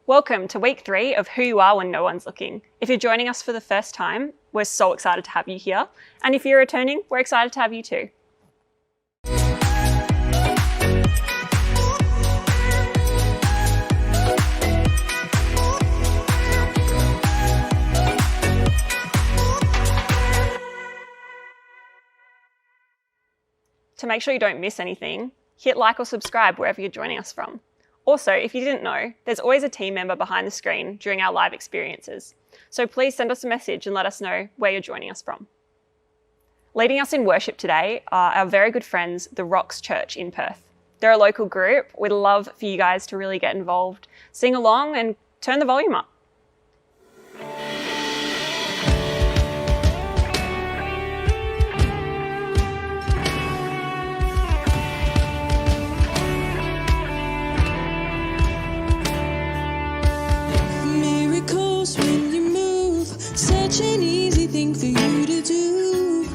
Welcome to week 3 of Who You Are When No One's Looking. If you're joining us for the first time, we're so excited to have you here. And if you're returning, we're excited to have you too. To make sure you don't miss anything, hit like or subscribe wherever you're joining us from. Also, if you didn't know, there's always a team member behind the screen during our live experiences. So please send us a message and let us know where you're joining us from. Leading us in worship today are our very good friends, the Rocks Church in Perth. They're a local group. We'd love for you guys to really get involved, sing along and turn the volume up. When you move, such an easy thing for you to do.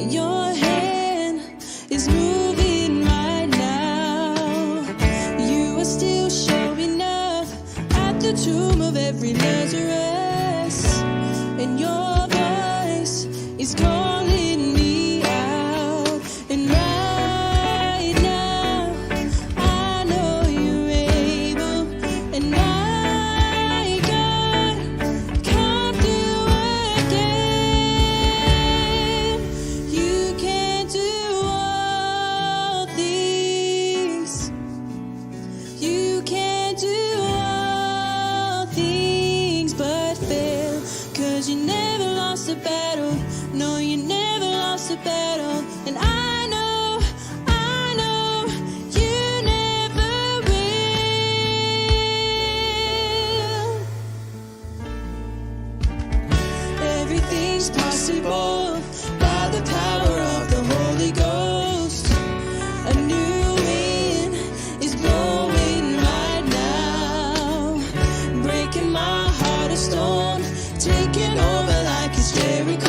Your hand is moving right now. You are still showing up at the tomb of every Lazarus, and your voice is calling me out. And right now, I know you're able, and you never lost a battle, no, you never lost a battle, and I know you never will. Everything's possible by the power of the Holy Ghost. A new wind is blowing right now, breaking my heart of stone, taking over like it's Jericho.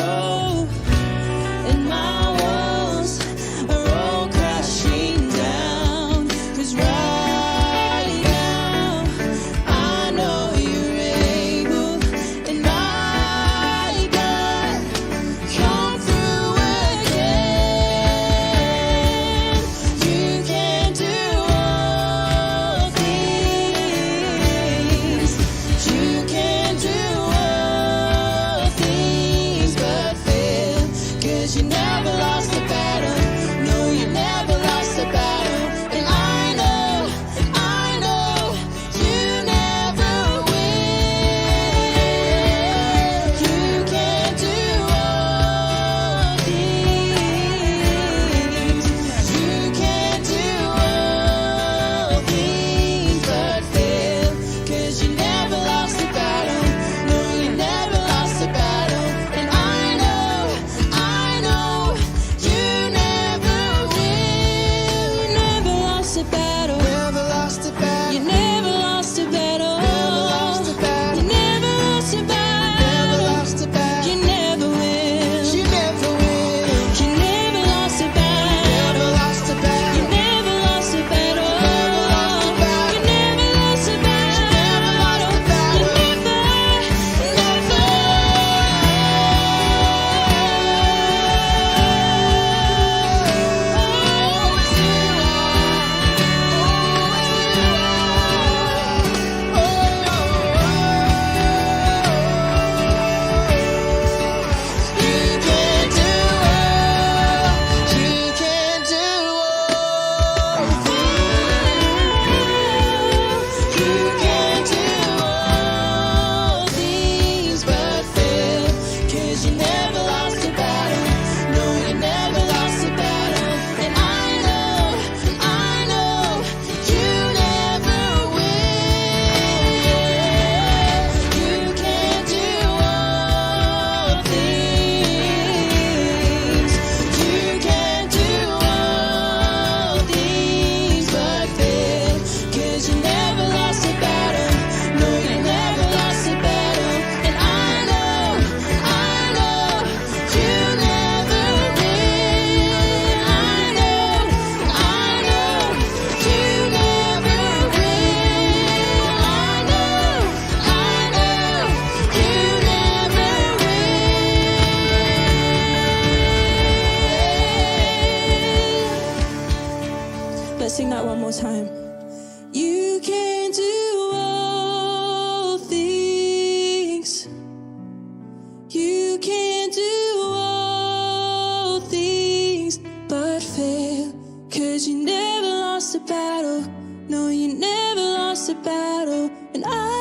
battle, and I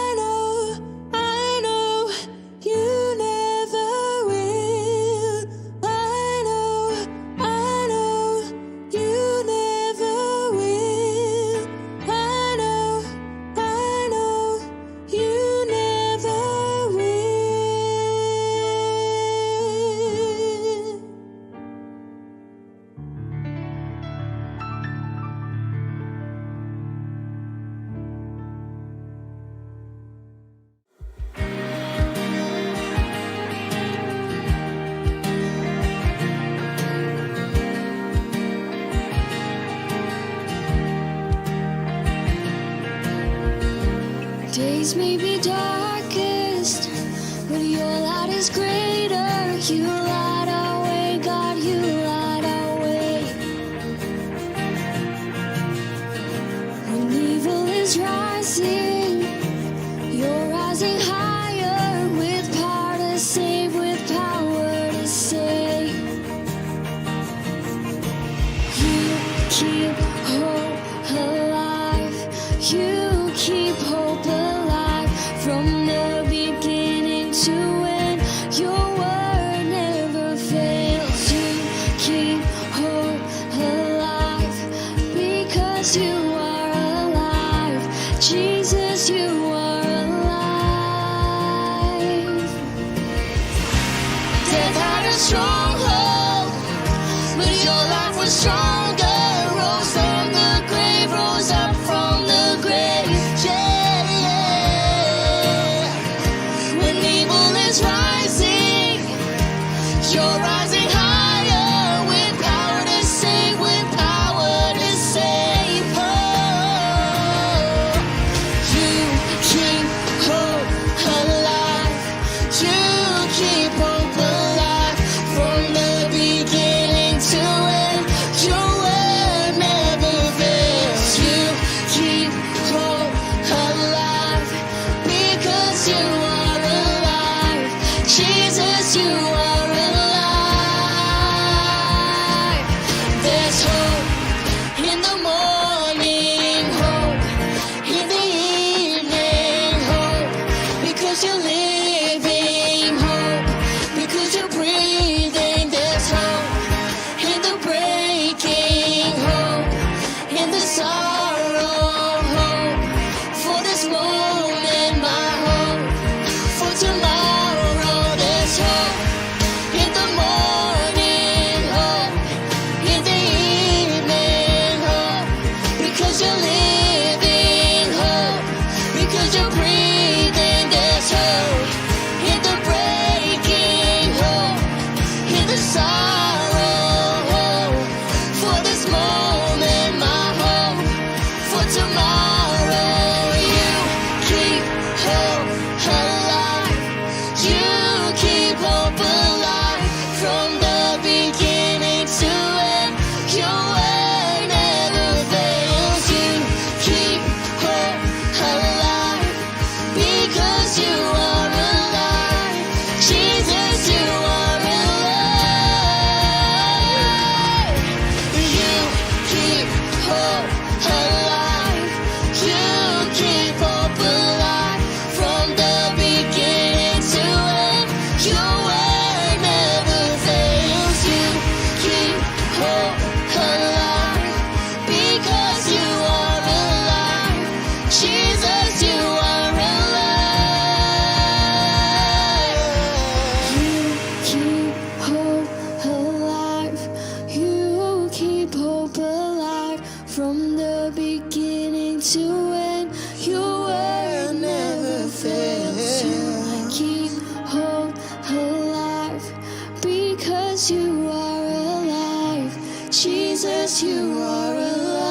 know you never will. I know you never will. I know you never will. Days may be darkest, but your light is greater. You light our way, God, you light our way. When evil is rising, you're rising higher, with power to save, with power to save. You keep hope alive. You keep hope alive from the beginning to end. Your word never fails. You keep hope alive because you are alive. Jesus, you are alive. Death had a stronghold, but your life was stronger. Rose from the grave, rose up from the grave. Rising, you're rising higher, with power to save, with power to save. Oh, you keep hope alive. You keep hope alive from the beginning to end. Your word never fails. You keep hope alive because you are. Jesus, you are alive. There's hope in the morning, hope in the evening, hope because you're living, hope because you're breathing. There's hope in the breaking, hope in the sorrow, hope for this moment, my hope for tomorrow. In the morning, hope. In the evening, hope. Because you're living, hope. Because you're breathing, there's hope. In the breaking, hope. In the sorrow, hope. For this moment, my hope. For tomorrow, you keep hope alive. You keep hope alive from the beginning to end. Your word never fails. You keep hope alive because you are alive. Jesus, you are alive. You keep hope alive. You keep hope alive from the beginning to end. Your word never fails. You keep hope alive because you are alive. Jesus, you are alive. You keep hope alive. You keep hope alive from the beginning to end. Your word never fails. You keep hope alive because you are alive. Jesus, you are alive.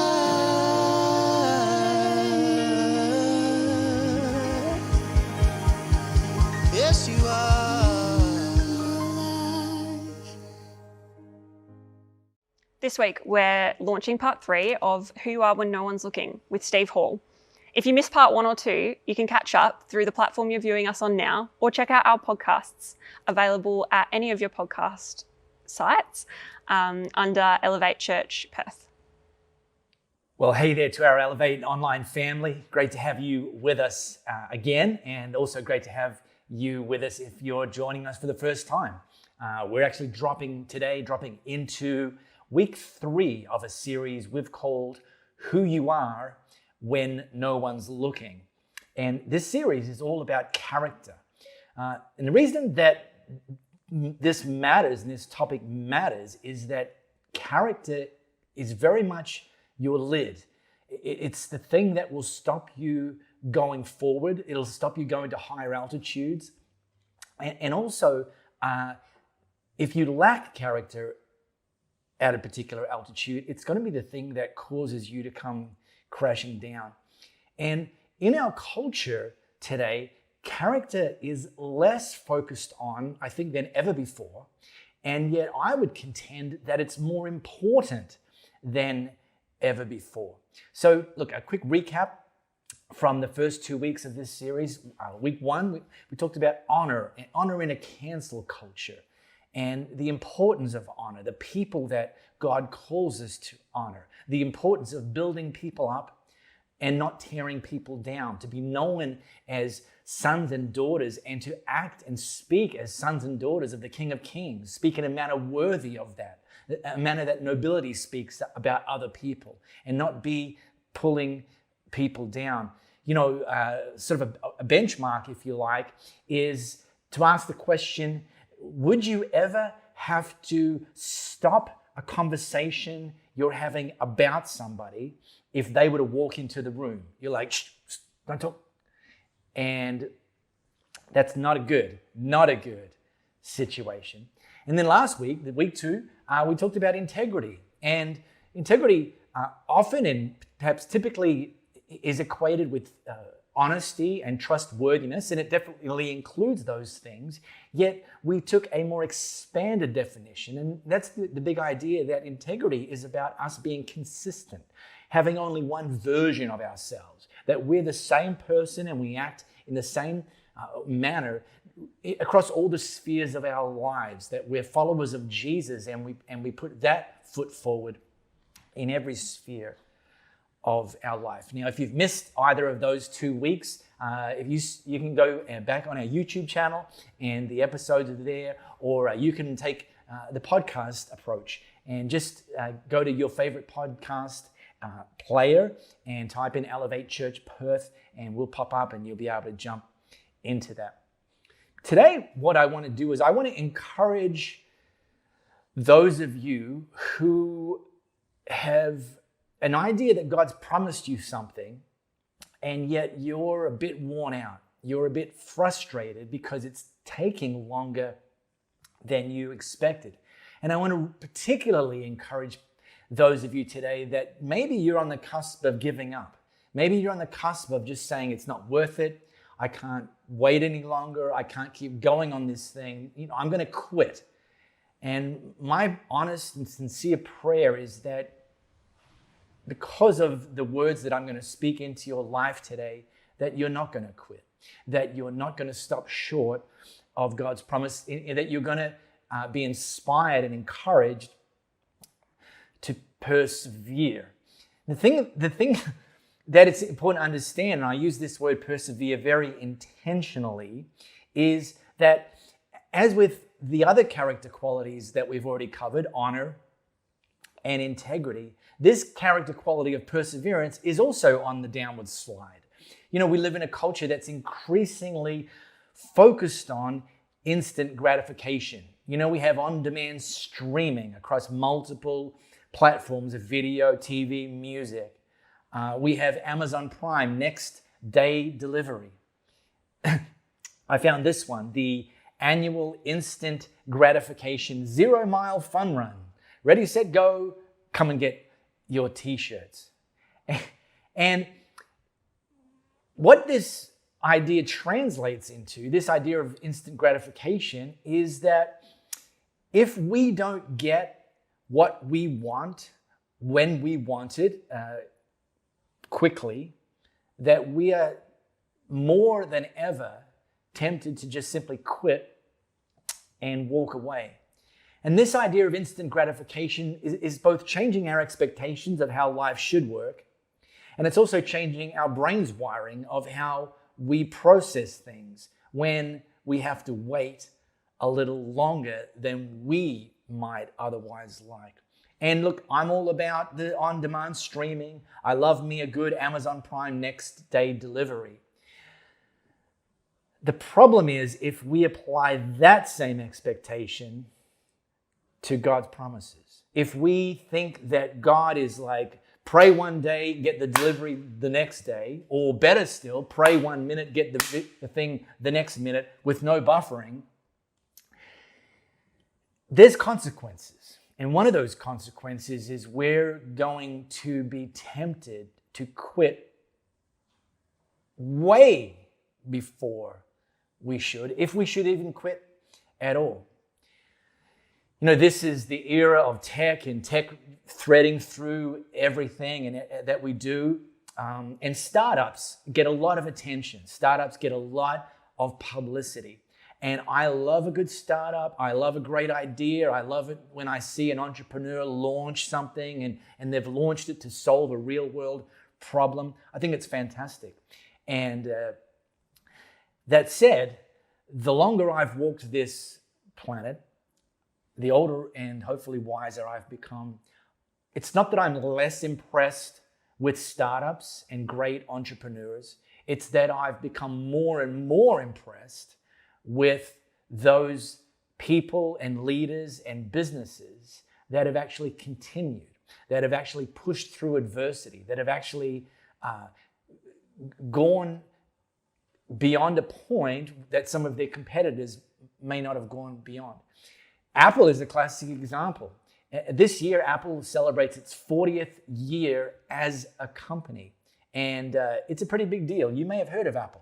Yes, you are alive. This week, we're launching part 3 of Who You Are When No One's Looking with Steve Hall. If you missed part 1 or 2, you can catch up through the platform you're viewing us on now, or check out our podcasts available at any of your podcast sites under Elevate Church Perth. Well, hey there to our Elevate online family. Great to have you with us again, and also great to have you with us if you're joining us for the first time. We're actually dropping into week 3 of a series we've called Who You Are When No One's Looking. And this series is all about character. And the reason that this matters and this topic matters is that character is very much your lid. It's the thing that will stop you going forward. It'll stop you going to higher altitudes. And also, if you lack character at a particular altitude, it's going to be the thing that causes you to come crashing down. And in our culture today, character is less focused on, I think, than ever before. And yet I would contend that it's more important than ever before. So look, a quick recap from the first 2 weeks of this series. Week 1, we talked about honor in a cancel culture, and the importance of honor, the people that God calls us to honor, the importance of building people up and not tearing people down, to be known as sons and daughters and to act and speak as sons and daughters of the King of Kings, speak in a manner worthy of that, a manner that nobility speaks about other people, and not be pulling people down. You know, sort of a benchmark, if you like, is to ask the question, would you ever have to stop a conversation you're having about somebody if they were to walk into the room? You're like, shh, don't talk. And that's not a good situation. And then last week, week 2, we talked about integrity. And integrity often and perhaps typically is equated with honesty and trustworthiness, and it definitely includes those things. Yet we took a more expanded definition, and that's the big idea that integrity is about us being consistent, having only one version of ourselves, that we're the same person and we act in the same manner across all the spheres of our lives, that we're followers of Jesus and we put that foot forward in every sphere of our life. Now, if you've missed either of those 2 weeks, if you can go back on our YouTube channel and the episodes are there, or you can take the podcast approach and just go to your favorite podcast player and type in Elevate Church Perth, and we'll pop up and you'll be able to jump into that. Today, what I want to do is I want to encourage those of you who have an idea that God's promised you something, and yet you're a bit worn out. You're a bit frustrated because it's taking longer than you expected. And I want to particularly encourage those of you today that maybe you're on the cusp of giving up. Maybe you're on the cusp of just saying it's not worth it. I can't wait any longer. I can't keep going on this thing. I'm going to quit. And my honest and sincere prayer is that because of the words that I'm going to speak into your life today, that you're not going to quit, that you're not going to stop short of God's promise, that you're going to be inspired and encouraged to persevere. The thing that it's important to understand, and I use this word persevere very intentionally, is that as with the other character qualities that we've already covered, honor and integrity, this character quality of perseverance is also on the downward slide. You know, we live in a culture that's increasingly focused on instant gratification. You know, we have on-demand streaming across multiple platforms of video, TV, music. We have Amazon Prime, next day delivery. I found this one, the annual instant gratification 0-mile fun run. Ready, set, go, come and get your t-shirts. And what this idea translates into, this idea of instant gratification, is that if we don't get what we want when we want it quickly, that we are more than ever tempted to just simply quit and walk away. And this idea of instant gratification is both changing our expectations of how life should work And it's also changing our brain's wiring of how we process things when we have to wait a little longer than we might otherwise like. And look, I'm all about the on-demand streaming. I love me a good Amazon Prime next day delivery. The problem is if we apply that same expectation to God's promises. If we think that God is like, pray one day, get the delivery the next day, or better still, pray 1 minute, get the thing the next minute with no buffering, there's consequences. And one of those consequences is we're going to be tempted to quit way before we should, if we should even quit at all. You know, this is the era of tech and tech threading through everything that we do. And startups get a lot of attention. Startups get a lot of publicity. And I love a good startup. I love a great idea. I love it when I see an entrepreneur launch something and they've launched it to solve a real world problem. I think it's fantastic. And that said, the longer I've walked this planet, the older and hopefully wiser I've become. It's not that I'm less impressed with startups and great entrepreneurs. It's that I've become more and more impressed with those people and leaders and businesses that have actually continued, that have actually pushed through adversity, that have actually gone beyond a point that some of their competitors may not have gone beyond. Apple is a classic example. This year, Apple celebrates its 40th year as a company, and it's a pretty big deal. You may have heard of Apple.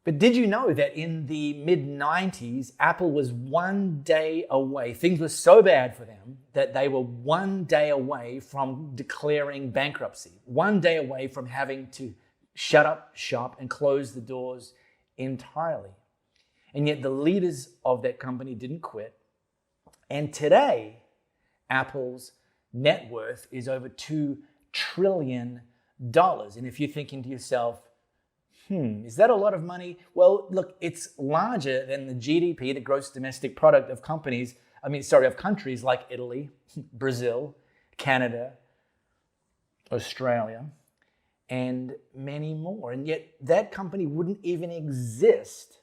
But did you know that in the mid-90s, Apple was 1 day away? Things were so bad for them that they were 1 day away from declaring bankruptcy, 1 day away from having to shut up shop and close the doors entirely. And yet the leaders of that company didn't quit. And today, Apple's net worth is over $2 trillion. And if you're thinking to yourself, is that a lot of money? Well, look, it's larger than the GDP, the gross domestic product of countries like Italy, Brazil, Canada, Australia, and many more. And yet that company wouldn't even exist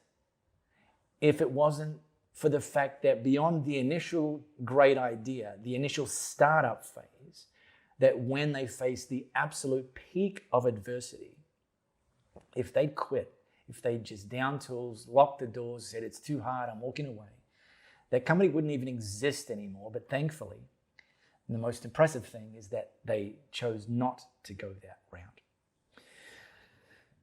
if it wasn't for the fact that beyond the initial great idea, the initial startup phase, that when they faced the absolute peak of adversity, if they'd quit, if they'd just down tools, locked the doors, said it's too hard, I'm walking away, that company wouldn't even exist anymore. But thankfully, the most impressive thing is that they chose not to go that route.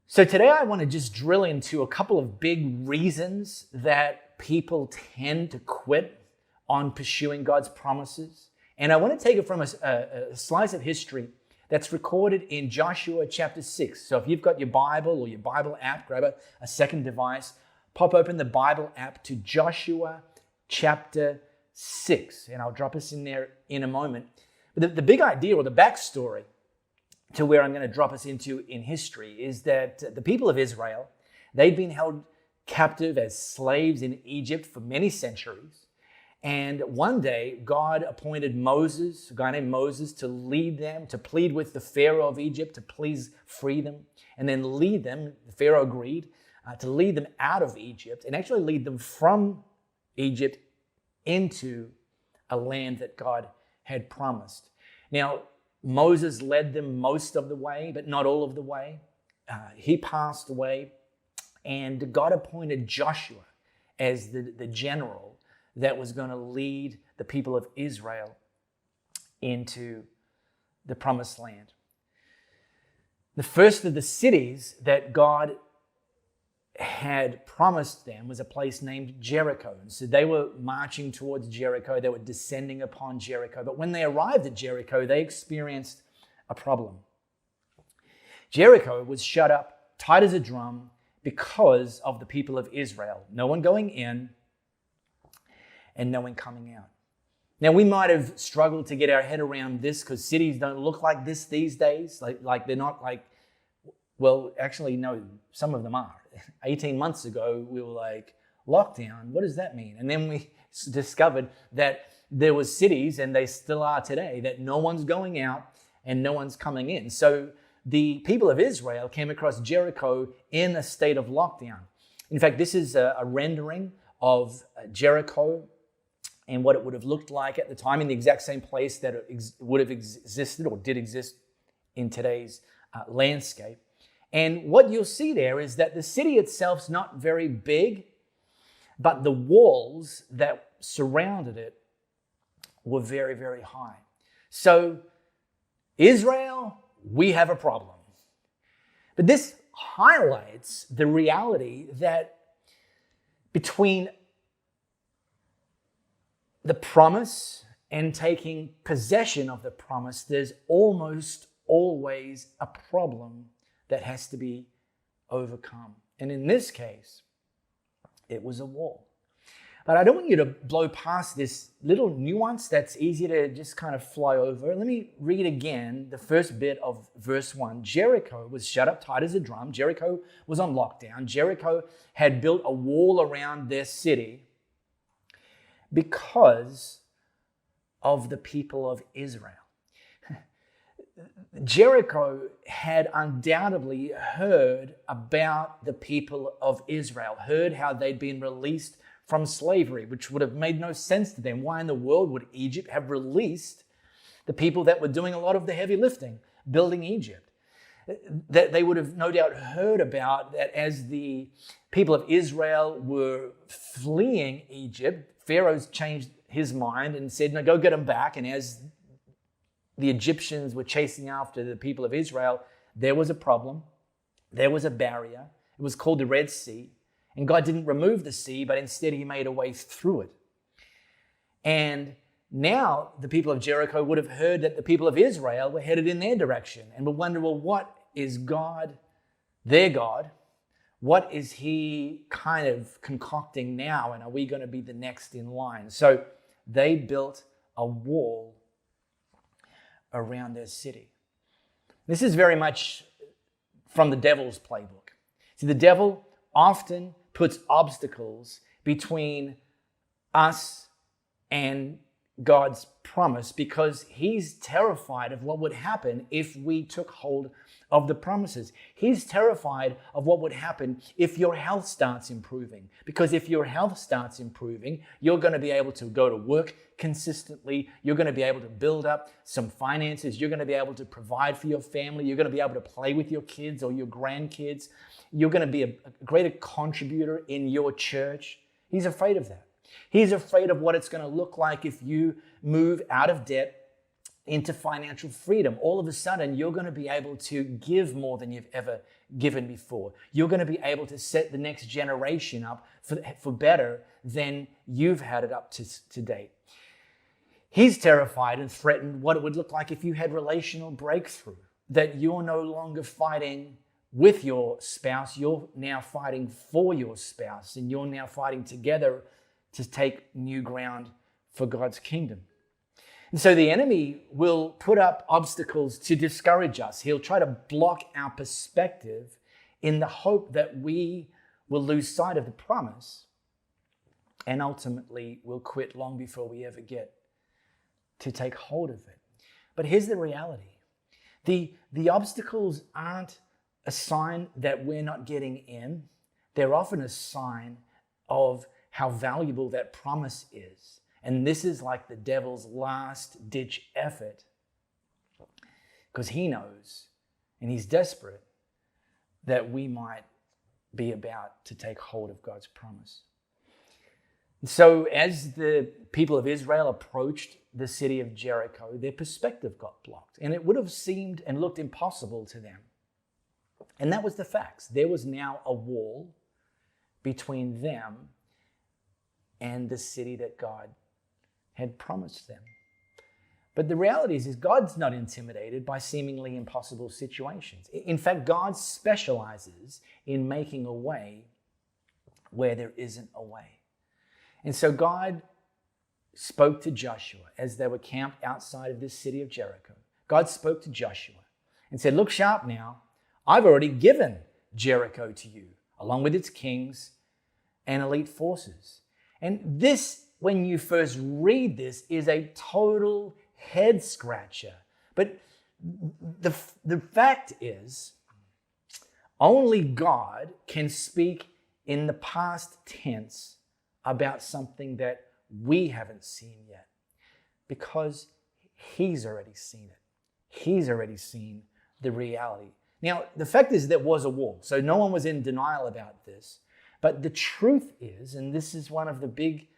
So today I want to just drill into a couple of big reasons that people tend to quit on pursuing God's promises. And I want to take it from a slice of history that's recorded in Joshua chapter 6. So if you've got your Bible or your Bible app, grab a second device, pop open the Bible app to Joshua chapter 6. And I'll drop us in there in a moment. But the big idea or the backstory to where I'm going to drop us into in history is that the people of Israel, they'd been held captive as slaves in Egypt for many centuries. And one day, God appointed Moses, a guy named Moses, to lead them, to plead with the Pharaoh of Egypt to please free them, and then lead them, the Pharaoh agreed, to lead them out of Egypt and actually lead them from Egypt into a land that God had promised. Now, Moses led them most of the way, but not all of the way. He passed away, and God appointed Joshua as the general that was going to lead the people of Israel into the promised land. The first of the cities that God had promised them was a place named Jericho. And so they were marching towards Jericho. They were descending upon Jericho. But when they arrived at Jericho, they experienced a problem. Jericho was shut up tight as a drum because of the people of Israel. No one going in and no one coming out. Now, we might have struggled to get our head around this because cities don't look like this these days. Like they're not like, well, actually, no, some of them are. 18 months ago, we were like, lockdown, what does that mean? And then we discovered that there was cities, and they still are today, that no one's going out and no one's coming in. So the people of Israel came across Jericho in a state of lockdown. In fact, this is a rendering of Jericho and what it would have looked like at the time in the exact same place that it would have existed or did exist in today's landscape. And what you'll see there is that the city itself's not very big, but the walls that surrounded it were very, very high. So Israel, we have a problem. But this highlights the reality that between the promise and taking possession of the promise, there's almost always a problem that has to be overcome. And in this case, it was a wall. But I don't want you to blow past this little nuance that's easy to just kind of fly over. Let me read again the first bit of verse 1. Jericho was shut up tight as a drum. Jericho was on lockdown. Jericho had built a wall around their city because of the people of Israel. Jericho had undoubtedly heard about the people of Israel, heard how they'd been released from slavery, which would have made no sense to them. Why in the world would Egypt have released the people that were doing a lot of the heavy lifting, building Egypt? That they would have no doubt heard about that as the people of Israel were fleeing Egypt, Pharaoh's changed his mind and said, no, go get them back. And as the Egyptians were chasing after the people of Israel, there was a problem. There was a barrier. It was called the Red Sea. And God didn't remove the sea, but instead he made a way through it. And now the people of Jericho would have heard that the people of Israel were headed in their direction and would wonder, well, what is God, their God? What is he kind of concocting now? And are we going to be the next in line? So they built a wall around their city. This is very much from the devil's playbook. See, the devil often puts obstacles between us and God's promise because he's terrified of what would happen if we took hold of the promises. He's terrified of what would happen if your health starts improving. Because if your health starts improving, you're going to be able to go to work consistently. You're going to be able to build up some finances. You're going to be able to provide for your family. You're going to be able to play with your kids or your grandkids. You're going to be a greater contributor in your church. He's afraid of that. He's afraid of what it's going to look like if you move out of debt into financial freedom. All of a sudden, you're going to be able to give more than you've ever given before. You're going to be able to set the next generation up for better than you've had it up to date. He's terrified and threatened what it would look like if you had relational breakthrough, that you're no longer fighting with your spouse, you're now fighting for your spouse, and you're now fighting together to take new ground for God's kingdom. And so the enemy will put up obstacles to discourage us. He'll try to block our perspective in the hope that we will lose sight of the promise and ultimately will quit long before we ever get to take hold of it. But here's the reality. The obstacles aren't a sign that we're not getting in. They're often a sign of how valuable that promise is. And this is like the devil's last-ditch effort because he knows and he's desperate that we might be about to take hold of God's promise. And so as the people of Israel approached the city of Jericho, their perspective got blocked, and it would have seemed and looked impossible to them. And that was the facts. There was now a wall between them and the city that God had promised them. But the reality is God's not intimidated by seemingly impossible situations. In fact, God specializes in making a way where there isn't a way. And so God spoke to Joshua as they were camped outside of this city of Jericho. God spoke to Joshua and said, look sharp now. I've already given Jericho to you, along with its kings and elite forces. And this, when you first read this, is a total head scratcher. But the fact is, only God can speak in the past tense about something that we haven't seen yet, because he's already seen it. He's already seen the reality. Now, the fact is there was a wall, so no one was in denial about this. But the truth is, and this is one of the big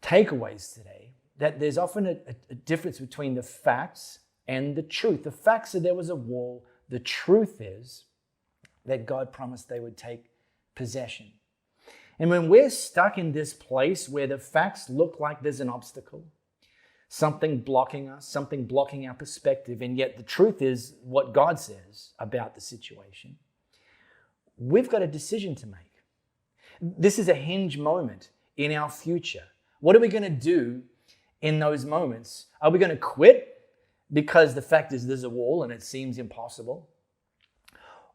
takeaways today, that there's often a difference between the facts and the truth. The facts are there was a wall. The truth is that God promised they would take possession. And when we're stuck in this place where the facts look like there's an obstacle, something blocking us, something blocking our perspective, and yet the truth is what God says about the situation, we've got a decision to make. This is a hinge moment in our future. What are we going to do in those moments? Are we going to quit because the fact is there's a wall and it seems impossible?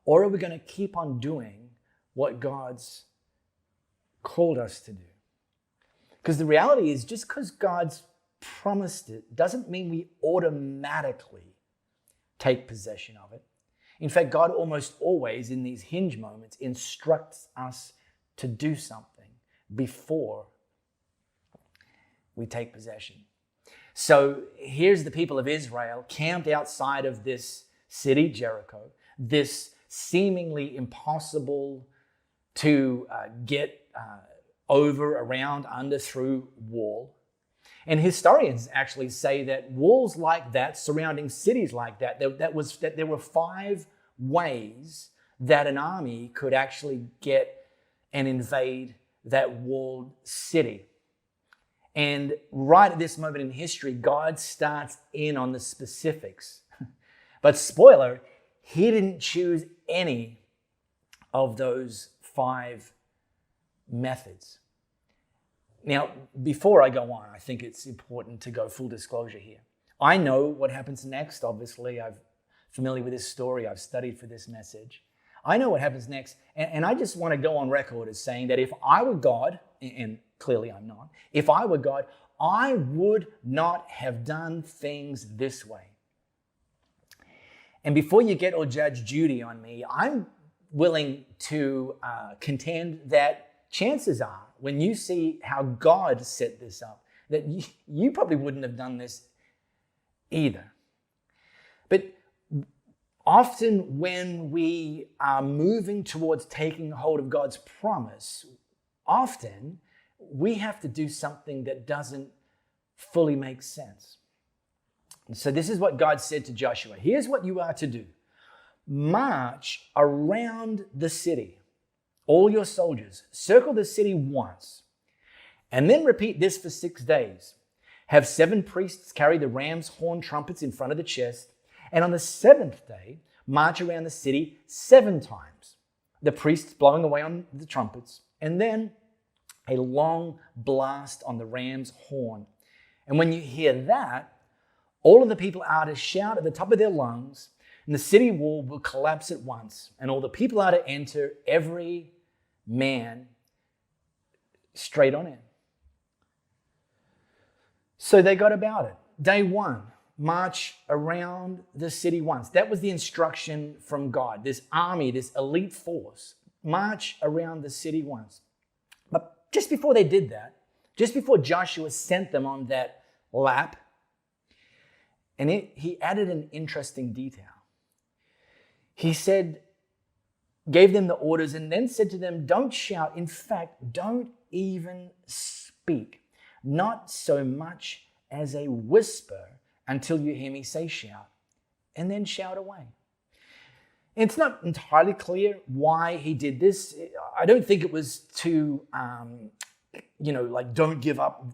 Or are we going to keep on doing what God's called us to do? Because the reality is, just because God's promised it doesn't mean we automatically take possession of it. In fact, God almost always, in these hinge moments, instructs us to do something before we take possession. So here's the people of Israel camped outside of this city, Jericho, this seemingly impossible to get over, around, under, through wall. And historians actually say that walls like that, surrounding cities like that, that there were 5 ways that an army could actually get and invade that walled city. And right at this moment in history, God starts in on the specifics. But spoiler, he didn't choose any of those 5 methods. Now, before I go on, I think it's important to go full disclosure here. I know what happens next. Obviously, I'm familiar with this story. I've studied for this message. I know what happens next. And I just want to go on record as saying that if I were God, and clearly I'm not, if I were God, I would not have done things this way. And before you get all Judge Judy on me, I'm willing to contend that chances are, when you see how God set this up, that you probably wouldn't have done this either. But often when we are moving towards taking hold of God's promise, often we have to do something that doesn't fully make sense. And so this is what God said to Joshua. Here's what you are to do. March around the city, all your soldiers. Circle the city once, and then repeat this for 6 days. Have 7 priests carry the ram's horn trumpets in front of the chest, and on the 7th day, march around the city 7 times, the priests blowing away on the trumpets, and then a long blast on the ram's horn. And when you hear that, all of the people are to shout at the top of their lungs, and the city wall will collapse at once, and all the people are to enter, every man straight on in. So they got about it. Day 1, march around the city once. That was the instruction from God. This army, this elite force, march around the city once. But just before they did that, just before Joshua sent them on that lap, and he added an interesting detail. He said, gave them the orders, and then said to them, don't shout. In fact, don't even speak. Not so much as a whisper until you hear me say shout, and then shout away. It's not entirely clear why he did this. I don't think it was to, don't give up.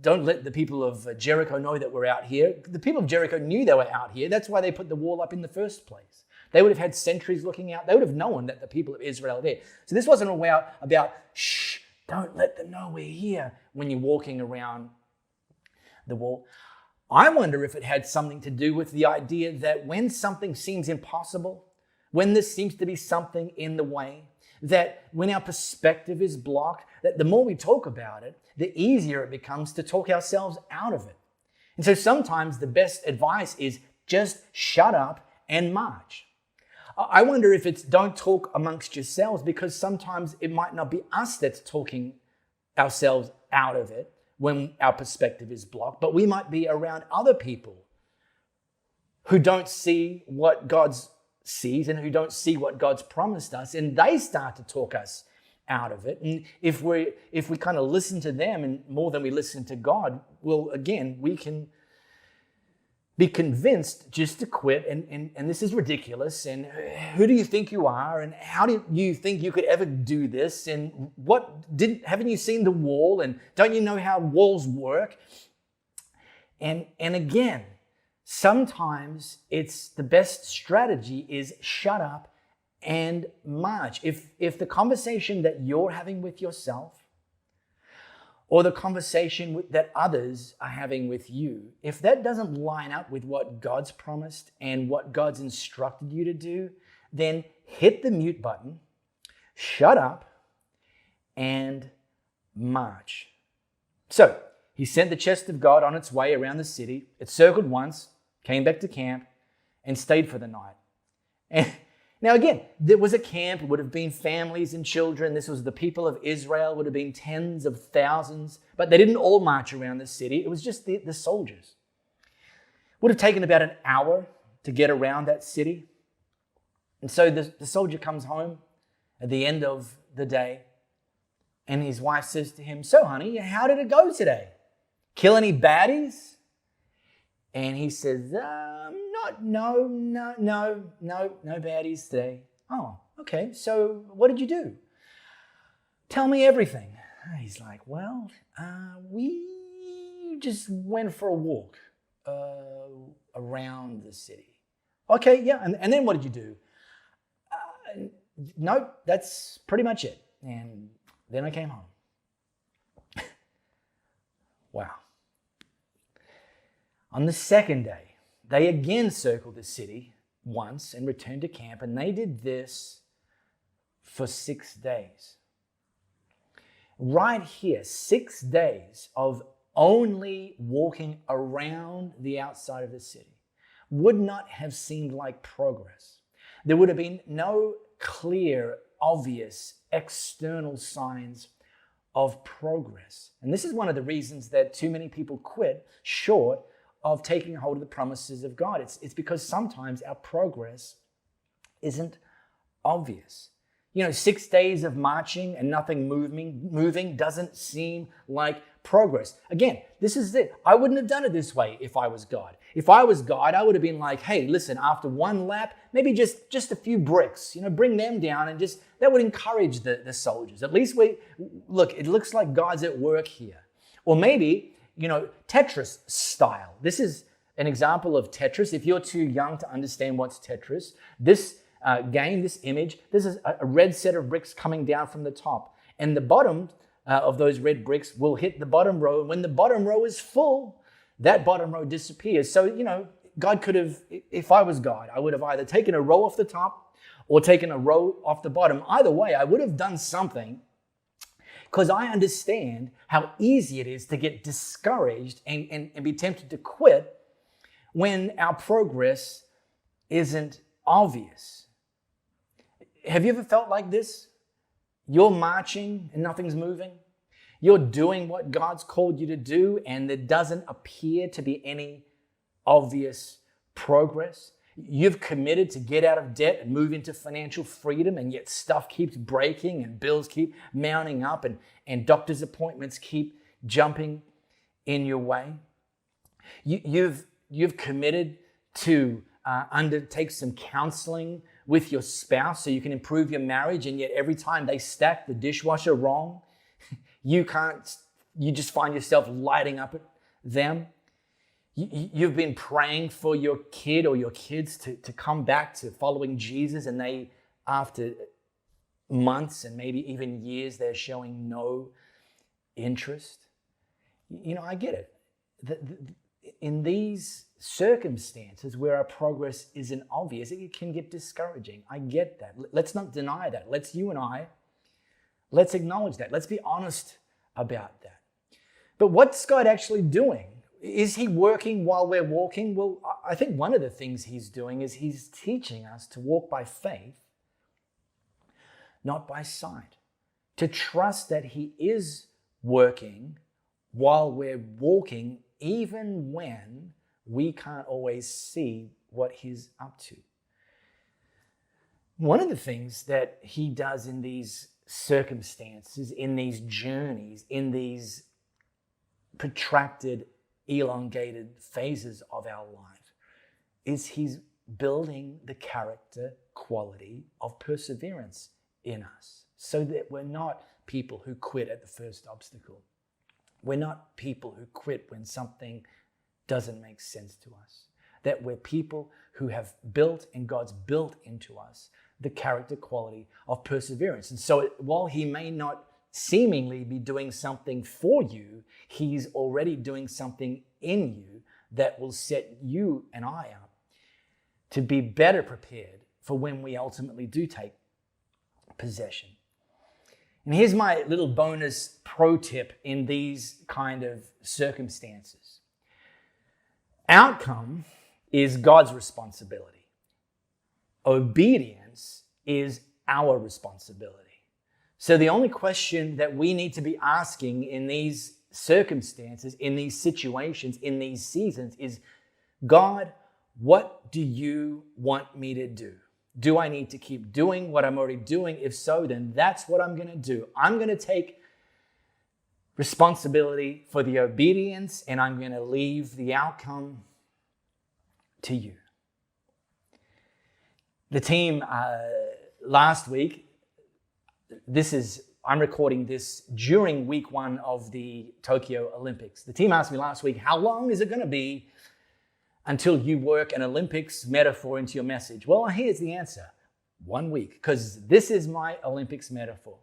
Don't let the people of Jericho know that we're out here. The people of Jericho knew they were out here. That's why they put the wall up in the first place. They would have had sentries looking out. They would have known that the people of Israel are there. So this wasn't about shh, don't let them know we're here when you're walking around the wall. I wonder if it had something to do with the idea that when something seems impossible, when there seems to be something in the way, that when our perspective is blocked, that the more we talk about it, the easier it becomes to talk ourselves out of it. And so sometimes the best advice is just shut up and march. I wonder if it's don't talk amongst yourselves, because sometimes it might not be us that's talking ourselves out of it when our perspective is blocked, but we might be around other people who don't see what God sees and who don't see what God's promised us, and they start to talk us out of it. And if we kind of listen to them and more than we listen to God, well, again, we can be convinced just to quit, and this is ridiculous, and who do you think you are, and how do you think you could ever do this, and haven't you seen the wall, and don't you know how walls work? And again, sometimes it's the best strategy is shut up and march. If the conversation that you're having with yourself or the conversation that others are having with you, if that doesn't line up with what God's promised and what God's instructed you to do, then hit the mute button, shut up, and march. So he sent the chest of God on its way around the city. It circled once, came back to camp, and stayed for the night. And now again, there was a camp. It would have been families and children. This was the people of Israel. It would have been tens of thousands. But they didn't all march around the city. It was just the soldiers. It would have taken about an hour to get around that city. And so the soldier comes home at the end of the day, and his wife says to him, "So, honey, how did it go today? Kill any baddies?" And he says, no baddies today. "Oh, okay, so what did you do? Tell me everything." He's like, "Well, we just went for a walk around the city." "Okay, yeah, and then what did you do?" "No, that's pretty much it. And then I came home." Wow. On the second day, they again circled the city once and returned to camp, and they did this for 6 days. Right here, 6 days of only walking around the outside of the city would not have seemed like progress. There would have been no clear, obvious external signs of progress. And this is one of the reasons that too many people quit short of taking hold of the promises of God. It's because sometimes our progress isn't obvious. 6 days of marching and nothing moving doesn't seem like progress. Again, this is it. I wouldn't have done it this way if I was God. If I was God, I would have been like, "Hey, listen, after one lap, maybe just a few bricks, bring them down," and just that would encourage the soldiers. At least it looks like God's at work here. Or maybe, Tetris style. This is an example of Tetris. If you're too young to understand what's Tetris, this game, this image, this is a red set of bricks coming down from the top. And the bottom of those red bricks will hit the bottom row. And when the bottom row is full, that bottom row disappears. So, God could have, if I was God, I would have either taken a row off the top or taken a row off the bottom. Either way, I would have done something, because I understand how easy it is to get discouraged and be tempted to quit when our progress isn't obvious. Have you ever felt like this? You're marching and nothing's moving. You're doing what God's called you to do, and there doesn't appear to be any obvious progress. You've committed to get out of debt and move into financial freedom, and yet stuff keeps breaking and bills keep mounting up and doctor's appointments keep jumping in your way. You've committed to undertake some counseling with your spouse so you can improve your marriage, and yet every time they stack the dishwasher wrong, you just find yourself lighting up at them. You've been praying for your kid or your kids to come back to following Jesus, and they, after months and maybe even years, they're showing no interest. I get it. in these circumstances where our progress isn't obvious, it can get discouraging. I get that. Let's not deny that. Let's acknowledge that. Let's be honest about that. But what's God actually doing? Is he working while we're walking? Well, I think one of the things he's doing is he's teaching us to walk by faith, not by sight. To trust that he is working while we're walking, even when we can't always see what he's up to. One of the things that he does in these circumstances, in these journeys, in these protracted, elongated phases of our life, is he's building the character quality of perseverance in us, so that we're not people who quit at the first obstacle. We're not people who quit when something doesn't make sense to us. That we're people who have built, and God's built into us, the character quality of perseverance. And so while he may not seemingly be doing something for you, he's already doing something in you that will set you and I up to be better prepared for when we ultimately do take possession. And here's my little bonus pro tip in these kind of circumstances. Outcome is God's responsibility. Obedience is our responsibility. So the only question that we need to be asking in these circumstances, in these situations, in these seasons is, God, what do you want me to do? Do I need to keep doing what I'm already doing? If so, then that's what I'm going to do. I'm going to take responsibility for the obedience, and I'm going to leave the outcome to you. The team last week, I'm recording this during week 1 of the Tokyo Olympics. The team asked me last week, how long is it going to be until you work an Olympics metaphor into your message? Well, here's the answer. 1 week, because this is my Olympics metaphor.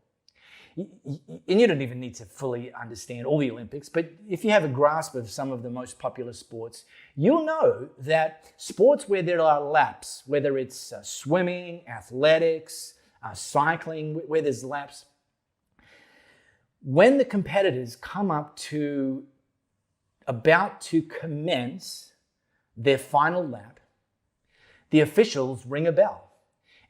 And you don't even need to fully understand all the Olympics, but if you have a grasp of some of the most popular sports, you'll know that sports where there are laps, whether it's swimming, athletics, cycling, where there's laps, when the competitors come up to about to commence their final lap, the officials ring a bell.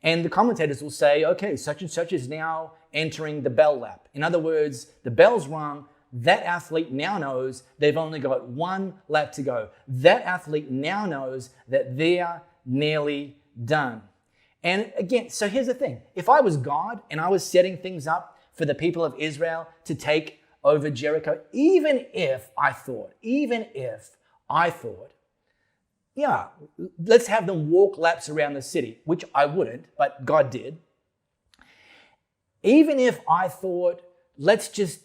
And the commentators will say, okay, such and such is now entering the bell lap. In other words, the bell's rung. That athlete now knows they've only got 1 lap to go. That athlete now knows that they're nearly done. And again, so here's the thing. If I was God and I was setting things up for the people of Israel to take over Jericho, even if I thought, yeah, let's have them walk laps around the city, which I wouldn't, but God did. Even if I thought, let's just,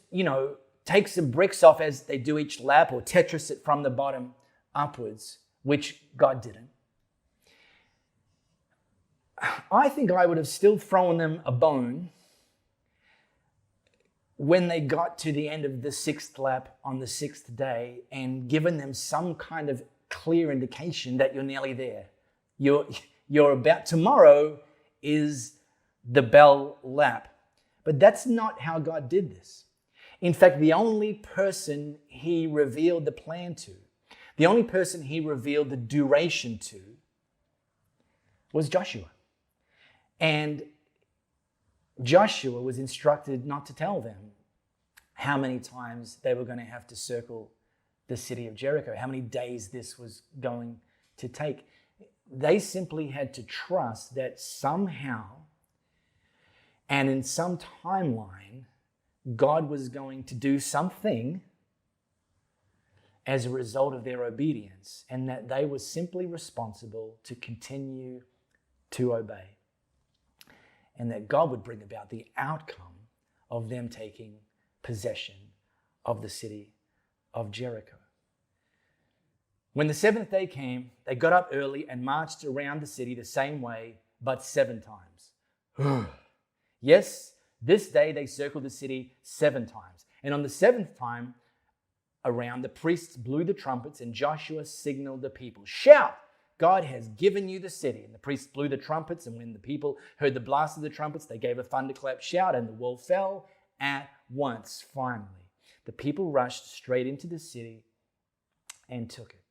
take some bricks off as they do each lap, or Tetris it from the bottom upwards, which God didn't, I think I would have still thrown them a bone when they got to the end of the 6th lap on the 6th day and given them some kind of clear indication that you're nearly there. You're about, tomorrow is the bell lap. But that's not how God did this. In fact, the only person he revealed the plan to, the only person he revealed the duration to, was Joshua. And Joshua was instructed not to tell them how many times they were going to have to circle the city of Jericho, how many days this was going to take. They simply had to trust that somehow and in some timeline, God was going to do something as a result of their obedience, and that they were simply responsible to continue to obey. And that God would bring about the outcome of them taking possession of the city of Jericho. When the 7th day came, they got up early and marched around the city the same way, but 7 times. Yes, this day they circled the city 7 times. And on the 7th time, around, the priests blew the trumpets, and Joshua signaled the people, "Shout! God has given you the city." And the priests blew the trumpets, and when the people heard the blast of the trumpets, they gave a thunderclap shout, and the wall fell at once. Finally, the people rushed straight into the city and took it.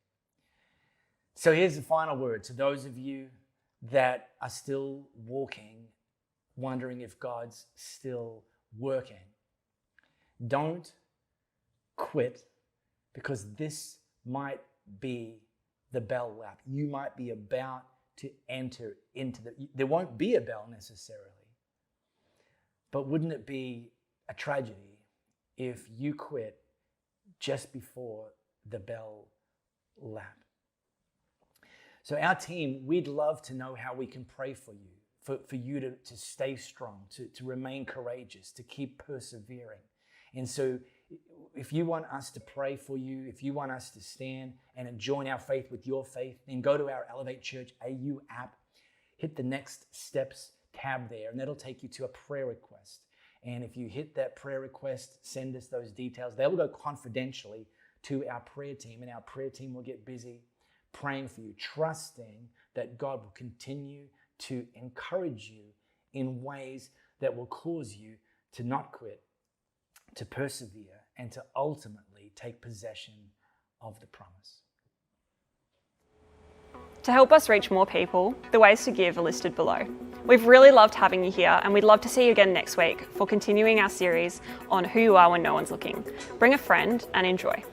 So here's the final word to those of you that are still walking, wondering if God's still working. Don't quit, because this might be the bell lap. You might be about to enter into there won't be a bell necessarily, but wouldn't it be a tragedy if you quit just before the bell lap? So our team, we'd love to know how we can pray for you, for you to stay strong, to remain courageous, to keep persevering. And so if you want us to pray for you, if you want us to stand and join our faith with your faith, then go to our Elevate Church AU app, hit the Next Steps tab there, and that'll take you to a prayer request. And if you hit that prayer request, send us those details. They will go confidentially to our prayer team, and our prayer team will get busy praying for you, trusting that God will continue to encourage you in ways that will cause you to not quit, to persevere, and to ultimately take possession of the promise. To help us reach more people, the ways to give are listed below. We've really loved having you here, and we'd love to see you again next week for continuing our series on who you are when no one's looking. Bring a friend and enjoy.